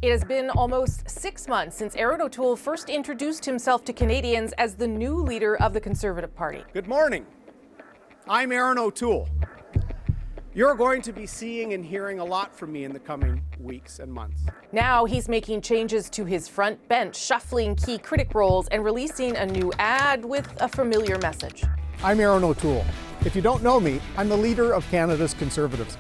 It has been almost 6 months since Erin O'Toole first introduced himself to Canadians as the new leader of the Conservative Party. Good morning. I'm Erin O'Toole. You're going to be seeing and hearing a lot from me in the coming weeks and months. Now he's making changes to his front bench, shuffling key critic roles and releasing a new ad with a familiar message. I'm Erin O'Toole. If you don't know me, I'm the leader of Canada's Conservatives.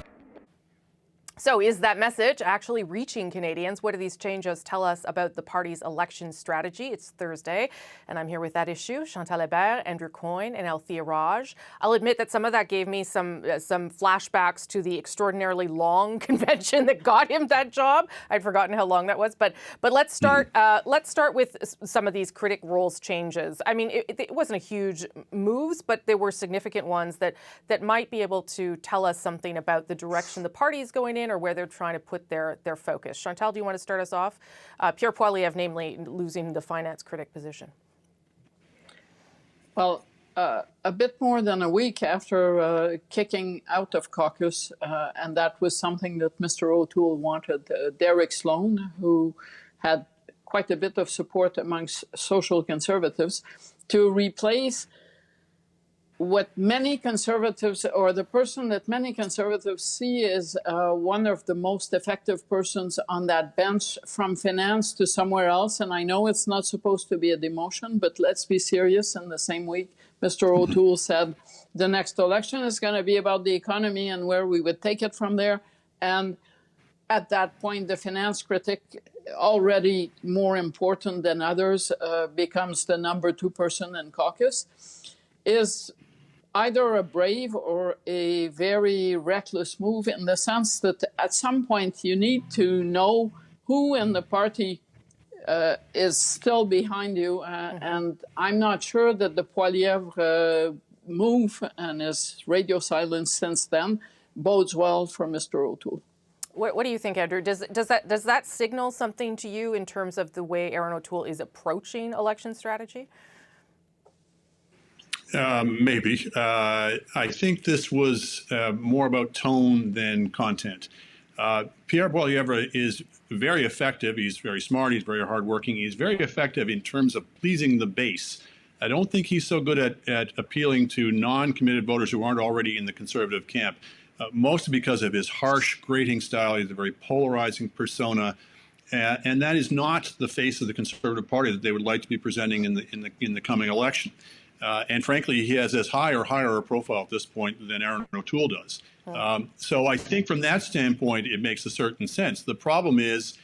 So is that message actually reaching Canadians? What do these changes tell us about the party's election strategy? It's Thursday, and I'm here with that issue. Chantal Hébert, Andrew Coyne, and Althea Raj. I'll admit that some of that gave me some flashbacks to the extraordinarily long convention that got him that job. I'd forgotten how long that was, but let's start. Let's start with some of these critic roles changes. I mean, it wasn't a huge moves, but there were significant ones that might be able to tell us something about the direction the party is going in, or where they're trying to put their focus. Chantal, do you want to start us off? Pierre Poilievre, namely, losing the finance critic position. Well, a bit more than a week after kicking out of caucus, and that was something that Mr. O'Toole wanted, Derek Sloan, who had quite a bit of support amongst social conservatives, to replace what many conservatives, or the person that many conservatives see as one of the most effective persons on that bench from finance to somewhere else. And I know it's not supposed to be a demotion, but let's be serious. In the same week, Mr. O'Toole said the next election is going to be about the economy and where we would take it from there. And at that point, the finance critic, already more important than others, becomes the number 2 person in caucus, is either a brave or a very reckless move, in the sense that at some point you need to know who in the party is still behind you. And I'm not sure that the Poilievre move and his radio silence since then bodes well for Mr. O'Toole. What do you think, Andrew? Does that signal something to you in terms of the way Erin O'Toole is approaching election strategy? Maybe. I think this was more about tone than content. Pierre Poilievre is very effective. He's very smart. He's very hardworking. He's very effective in terms of pleasing the base. I don't think he's so good at appealing to non-committed voters who aren't already in the Conservative camp, mostly because of his harsh, grating style. He's a very polarizing persona. And that is not the face of the Conservative Party that they would like to be presenting in the coming election. And frankly, he has as high or higher a profile at this point than Erin O'Toole does. So I think from that standpoint, it makes a certain sense. The problem is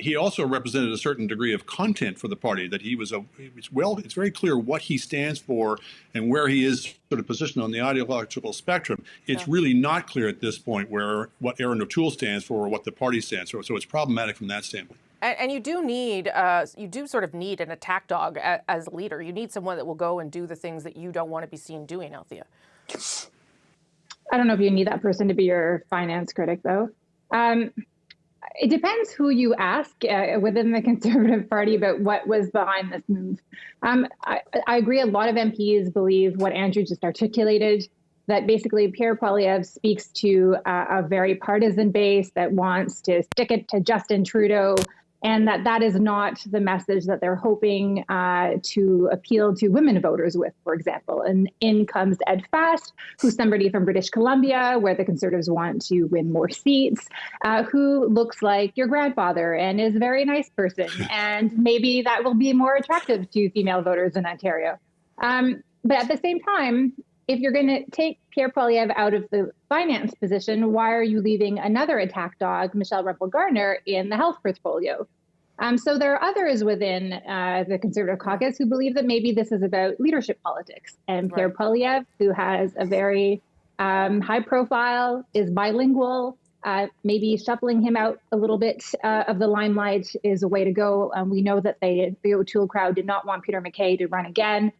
he also represented a certain degree of content for the party, that it's very clear what he stands for and where he is sort of positioned on the ideological spectrum. It's really not clear at this point what Erin O'Toole stands for or what the party stands for. So it's problematic from that standpoint. And you do sort of need an attack dog as a leader. You need someone that will go and do the things that you don't want to be seen doing, Althea. I don't know if you need that person to be your finance critic, though. It depends who you ask within the Conservative Party about what was behind this move. I agree. A lot of MPs believe what Andrew just articulated, that basically Pierre Poilievre speaks to a very partisan base that wants to stick it to Justin Trudeau, and that is not the message that they're hoping to appeal to women voters with, for example. And in comes Ed Fast, who's somebody from British Columbia, where the Conservatives want to win more seats, who looks like your grandfather and is a very nice person. And maybe that will be more attractive to female voters in Ontario. But at the same time, if you're going to take Pierre Poilievre out of the finance position, why are you leaving another attack dog, Michelle Rempel-Garner, in the health portfolio? So there are others within the Conservative caucus who believe that maybe this is about leadership politics. And Pierre Poilievre, who has a very high profile, is bilingual, maybe shuffling him out a little bit of the limelight is a way to go. We know that the O'Toole crowd did not want Peter MacKay to run again.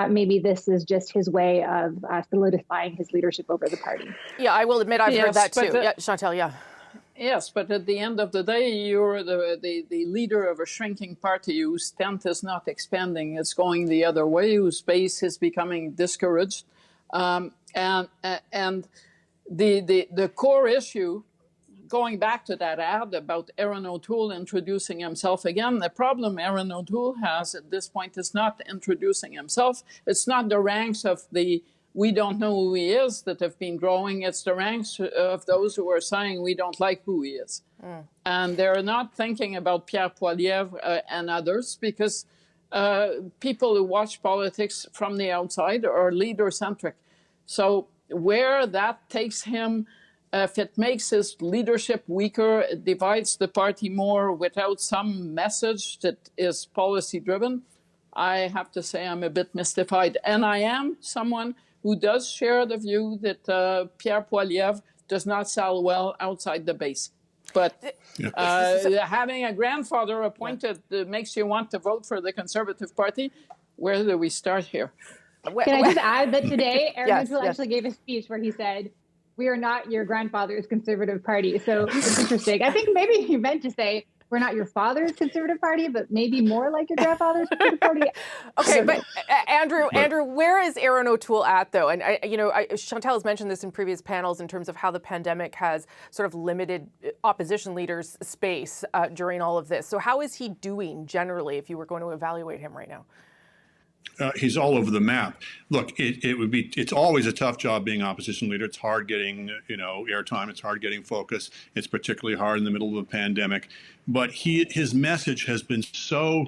Maybe this is just his way of solidifying his leadership over the party. Yeah, I will admit I've heard that too. Chantal, Yes, but at the end of the day, you're the leader of a shrinking party whose tent is not expanding. It's going the other way, whose base is becoming discouraged. And the core issue going back to that ad about Erin O'Toole introducing himself again, the problem Erin O'Toole has at this point is not introducing himself. It's not the ranks of the "we don't know who he is" that have been growing. It's the ranks of those who are saying we don't like who he is. And they're not thinking about Pierre Poilievre and others, because people who watch politics from the outside are leader-centric. So where that takes him, if it makes his leadership weaker, it divides the party more without some message that is policy-driven, I have to say I'm a bit mystified. And I am someone who does share the view that Pierre Poilievre does not sell well outside the base. But having a grandfather appointed makes you want to vote for the Conservative Party. Where do we start here? Can I just add that today, Erin O'Toole actually gave a speech where he said, "We are not your grandfather's Conservative Party." So it's interesting. I think maybe he meant to say, "We're not your father's Conservative Party, but maybe more like your grandfather's Conservative Party." Okay, but Andrew, where is Erin O'Toole at, though? And Chantal has mentioned this in previous panels in terms of how the pandemic has sort of limited opposition leaders' space during all of this. So how is he doing generally, if you were going to evaluate him right now? He's all over the map. Look, it's always a tough job being opposition leader. It's hard getting, airtime. It's hard getting focus. It's particularly hard in the middle of a pandemic. But his message has been so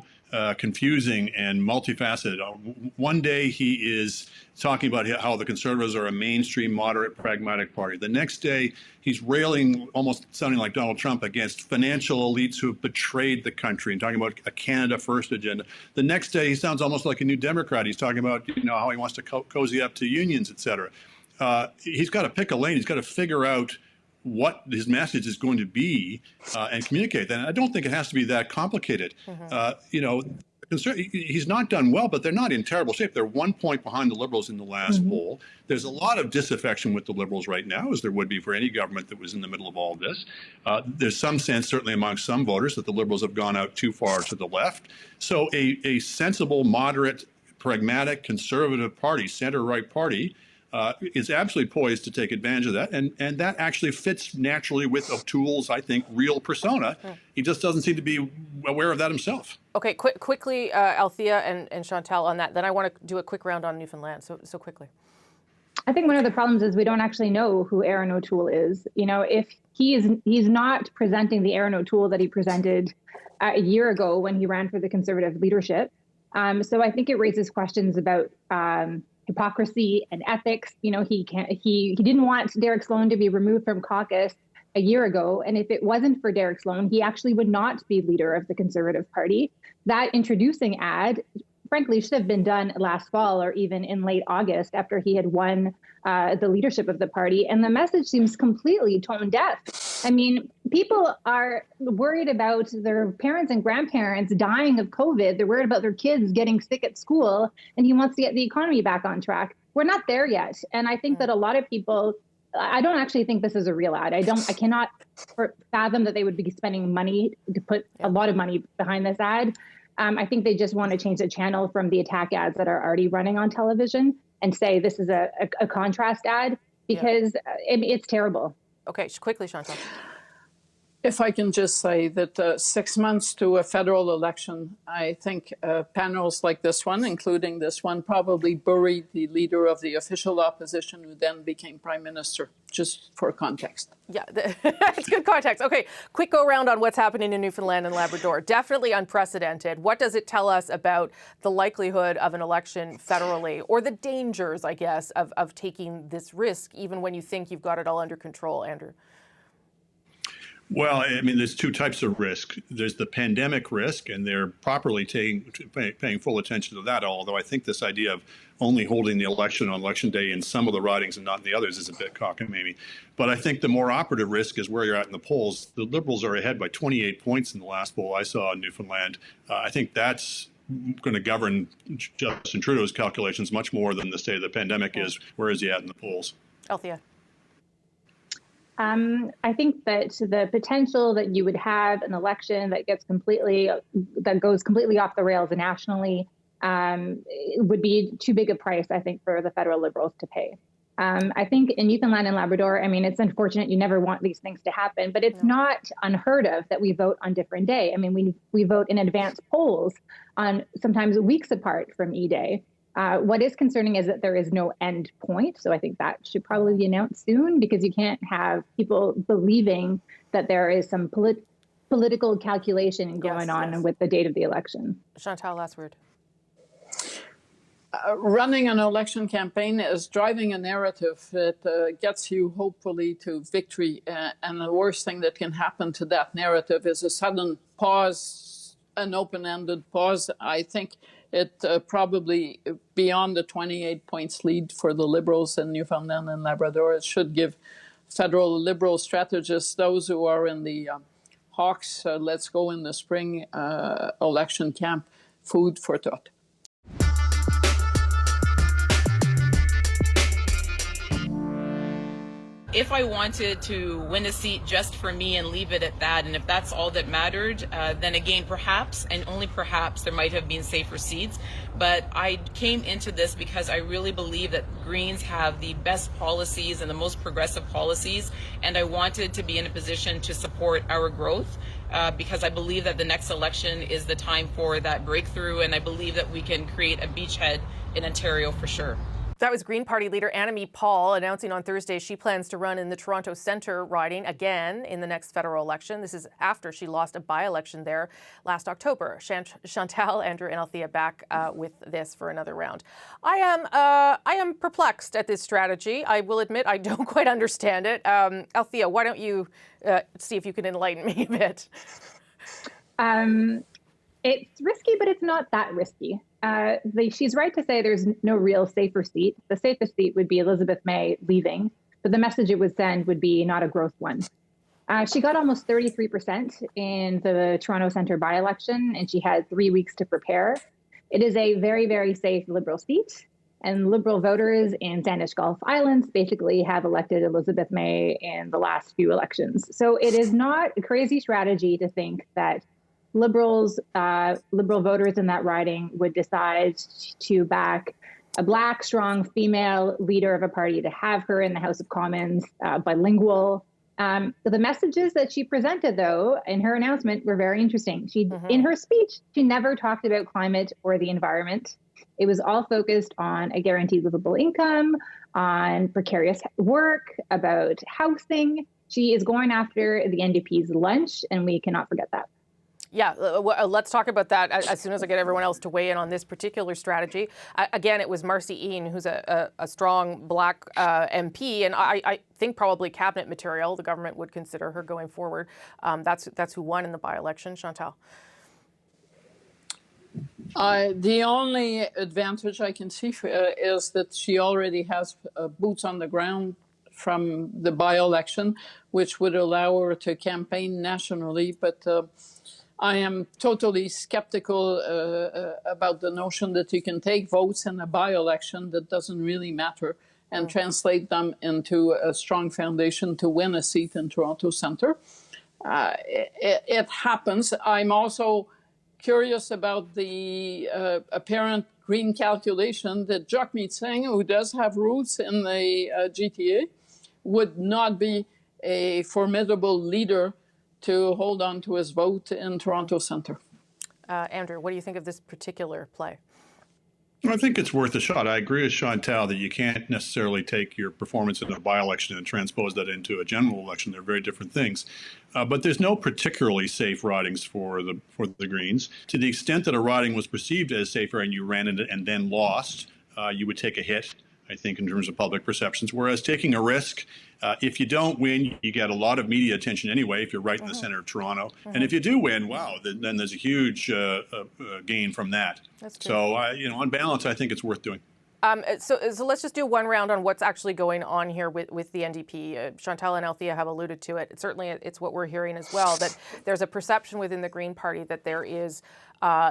confusing and multifaceted. One day he is talking about how the Conservatives are a mainstream, moderate, pragmatic party. The next day he's railing, almost sounding like Donald Trump, against financial elites who have betrayed the country and talking about a Canada First agenda. The next day he sounds almost like a New Democrat. He's talking about how he wants to cozy up to unions, et cetera. He's got to pick a lane. He's got to figure out what his message is going to be and communicate that. And I don't think it has to be that complicated. He's not done well, but they're not in terrible shape. They're 1 point behind the Liberals in the last poll. There's a lot of disaffection with the Liberals right now, as there would be for any government that was in the middle of all this. There's some sense, certainly amongst some voters, that the Liberals have gone out too far to the left. So a sensible, moderate, pragmatic, conservative party, center-right party, is absolutely poised to take advantage of that. And that actually fits naturally with O'Toole's, I think, real persona. He just doesn't seem to be aware of that himself. Okay, quickly, Althea and Chantal on that. Then I want to do a quick round on Newfoundland, so quickly. I think one of the problems is we don't actually know who Erin O'Toole is. If he's not presenting the Erin O'Toole that he presented a year ago when he ran for the Conservative leadership. So I think it raises questions about hypocrisy and ethics. He didn't want Derek Sloan to be removed from caucus a year ago. And if it wasn't for Derek Sloan, he actually would not be leader of the Conservative Party. That introducing ad, frankly, should have been done last fall or even in late August after he had won the leadership of the party. And the message seems completely tone deaf. I mean, people are worried about their parents and grandparents dying of COVID. They're worried about their kids getting sick at school, and he wants to get the economy back on track. We're not there yet. And I think that a lot of people, I don't actually think this is a real ad. I cannot fathom that they would be spending money to put a lot of money behind this ad. I think they just want to change the channel from the attack ads that are already running on television and say this is a contrast ad, because it's terrible. Okay, quickly, Chantal. If I can just say that 6 months to a federal election, I think panels like this one, including this one, probably buried the leader of the official opposition, who then became prime minister, just for context. Yeah, that's good context. Okay, quick go around on what's happening in Newfoundland and Labrador. Definitely unprecedented. What does it tell us about the likelihood of an election federally, or the dangers, I guess, of taking this risk, even when you think you've got it all under control, Andrew? Well, I mean, there's two types of risk. There's the pandemic risk, and they're properly paying full attention to that, although I think this idea of only holding the election on election day in some of the ridings and not in the others is a bit cockamamie. But I think the more operative risk is where you're at in the polls. The Liberals are ahead by 28 points in the last poll I saw in Newfoundland. I think that's going to govern Justin Trudeau's calculations much more than the state of the pandemic is. Where is he at in the polls? Althea. I think that the potential that you would have an election that goes completely off the rails nationally would be too big a price, I think, for the federal Liberals to pay. I think in Newfoundland and Labrador, I mean, it's unfortunate, you never want these things to happen, but it's not unheard of that we vote on different day. I mean, we vote in advance polls on sometimes weeks apart from E-Day. What is concerning is that there is no end point. So I think that should probably be announced soon, because you can't have people believing that there is some political calculation going on with the date of the election. Chantal, last word. Running an election campaign is driving a narrative that gets you hopefully to victory. And the worst thing that can happen to that narrative is a sudden pause, an open-ended pause. I think it probably, beyond the 28 points lead for the Liberals in Newfoundland and Labrador, it should give federal Liberal strategists, those who are in the Hawks, let's go in the spring election camp, food for thought. If I wanted to win a seat just for me and leave it at that, and if that's all that mattered, then again, perhaps, and only perhaps, there might have been safer seats. But I came into this because I really believe that Greens have the best policies and the most progressive policies, and I wanted to be in a position to support our growth, because I believe that the next election is the time for that breakthrough, and I believe that we can create a beachhead in Ontario for sure. That was Green Party leader Annamie Paul announcing on Thursday she plans to run in the Toronto Centre riding again in the next federal election. This is after she lost a by-election there last October. Chantal, Andrew, and Althea back with this for another round. I am perplexed at this strategy. I will admit I don't quite understand it. Althea, why don't you see if you can enlighten me a bit? It's risky, but it's not that risky. She's right to say there's no real safer seat. The safest seat would be Elizabeth May leaving, but the message it would send would be not a growth one. She got almost 33% in the Toronto Centre by-election, and she had 3 weeks to prepare. It is a very, very safe Liberal seat, and Liberal voters in Sandwich Gulf Islands basically have elected Elizabeth May in the last few elections. So it is not a crazy strategy to think that Liberal voters in that riding would decide to back a Black, strong female leader of a party, to have her in the House of Commons, bilingual. The messages that she presented, though, in her announcement were very interesting. In her speech, she never talked about climate or the environment. It was all focused on a guaranteed livable income, on precarious work, about housing. She is going after the NDP's lunch, and we cannot forget that. Yeah, let's talk about that as soon as I get everyone else to weigh in on this particular strategy. Again, it was Marcy Ian, who's a strong Black MP, and I think probably cabinet material. The government would consider her going forward. That's who won in the by-election. Chantal. The only advantage I can see is that she already has boots on the ground from the by-election, which would allow her to campaign nationally. But I am totally skeptical about the notion that you can take votes in a by-election that doesn't really matter and translate them into a strong foundation to win a seat in Toronto Centre. It happens. I'm also curious about the apparent Green calculation that Jagmeet Singh, who does have roots in the GTA, would not be a formidable leader to hold on to his vote in Toronto Centre. Andrew, what do you think of this particular play? I think it's worth a shot. I agree with Chantal that you can't necessarily take your performance in a by-election and transpose that into a general election. They're very different things. But there's no particularly safe ridings for the Greens. To the extent that a riding was perceived as safer and you ran it and then lost, you would take a hit, I think, in terms of public perceptions. Whereas taking a risk, if you don't win, you get a lot of media attention anyway, if you're right in the center of Toronto. And if you do win, wow, then there's a huge gain from that. That's true. So, on balance, I think it's worth doing. So let's just do one round on what's actually going on here with the NDP. Chantal and Althea have alluded to it. Certainly, it's what we're hearing as well, that there's a perception within the Green Party that there is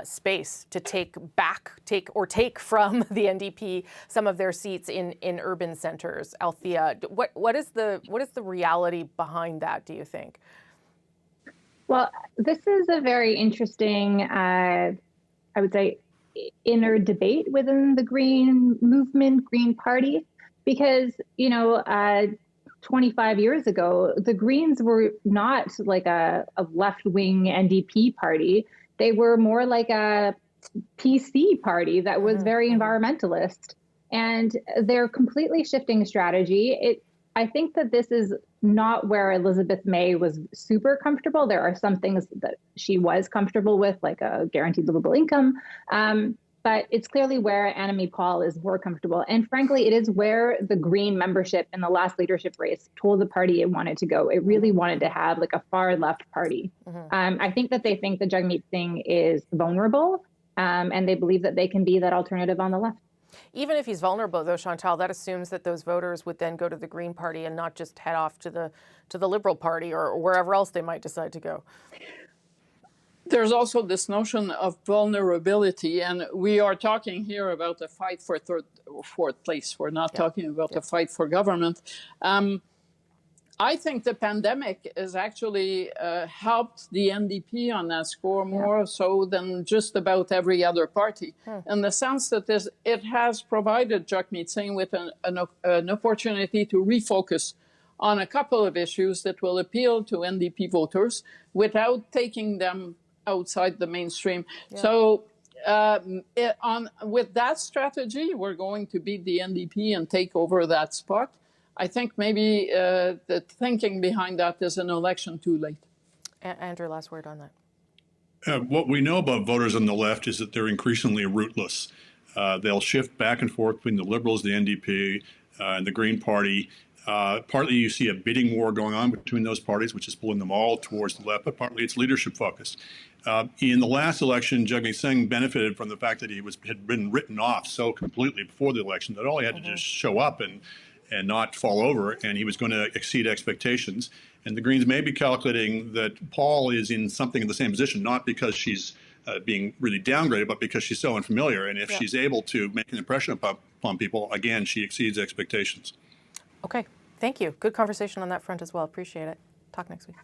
space to take from the NDP some of their seats in urban centres. Althea, what is the reality behind that, do you think? Well, this is a very interesting, I would say, inner debate within the Green movement, Green Party. because, 25 years ago, the Greens were not like a left-wing NDP party. They were more like a PC party that was very environmentalist. And they're completely shifting strategy. I think that this is not where Elizabeth May was super comfortable. There are some things that she was comfortable with, like a guaranteed livable income. But it's clearly where Annamie Paul is more comfortable. And frankly, it is where the Green membership in the last leadership race told the party it wanted to go. It really wanted to have like a far left party. I think that they think that Jagmeet Singh is vulnerable, and they believe that they can be that alternative on the left. Even if he's vulnerable, though, Chantal, that assumes that those voters would then go to the Green Party and not just head off to the Liberal Party or wherever else they might decide to go. There's also this notion of vulnerability, and we are talking here about the fight for third or fourth place. We're not talking about the fight for government. I think the pandemic has actually helped the NDP on that score more so than just about every other party, in the sense that it has provided Jagmeet Singh with an opportunity to refocus on a couple of issues that will appeal to NDP voters without taking them outside the mainstream. So with that strategy, we're going to beat the NDP and take over that spot. I think maybe the thinking behind that is an election too late. Andrew, last word on that. What we know about voters on the left is that they're increasingly rootless. They'll shift back and forth between the Liberals, the NDP, and the Green Party. Partly you see a bidding war going on between those parties, which is pulling them all towards the left, but partly it's leadership focused. In the last election, Jagmeet Singh benefited from the fact that he had been written off so completely before the election that all he had to just show up and not fall over, and he was going to exceed expectations. And the Greens may be calculating that Paul is in something in the same position, not because she's being really downgraded, but because she's so unfamiliar. And if she's able to make an impression upon people, again, she exceeds expectations. Okay, thank you. Good conversation on that front as well. Appreciate it. Talk next week.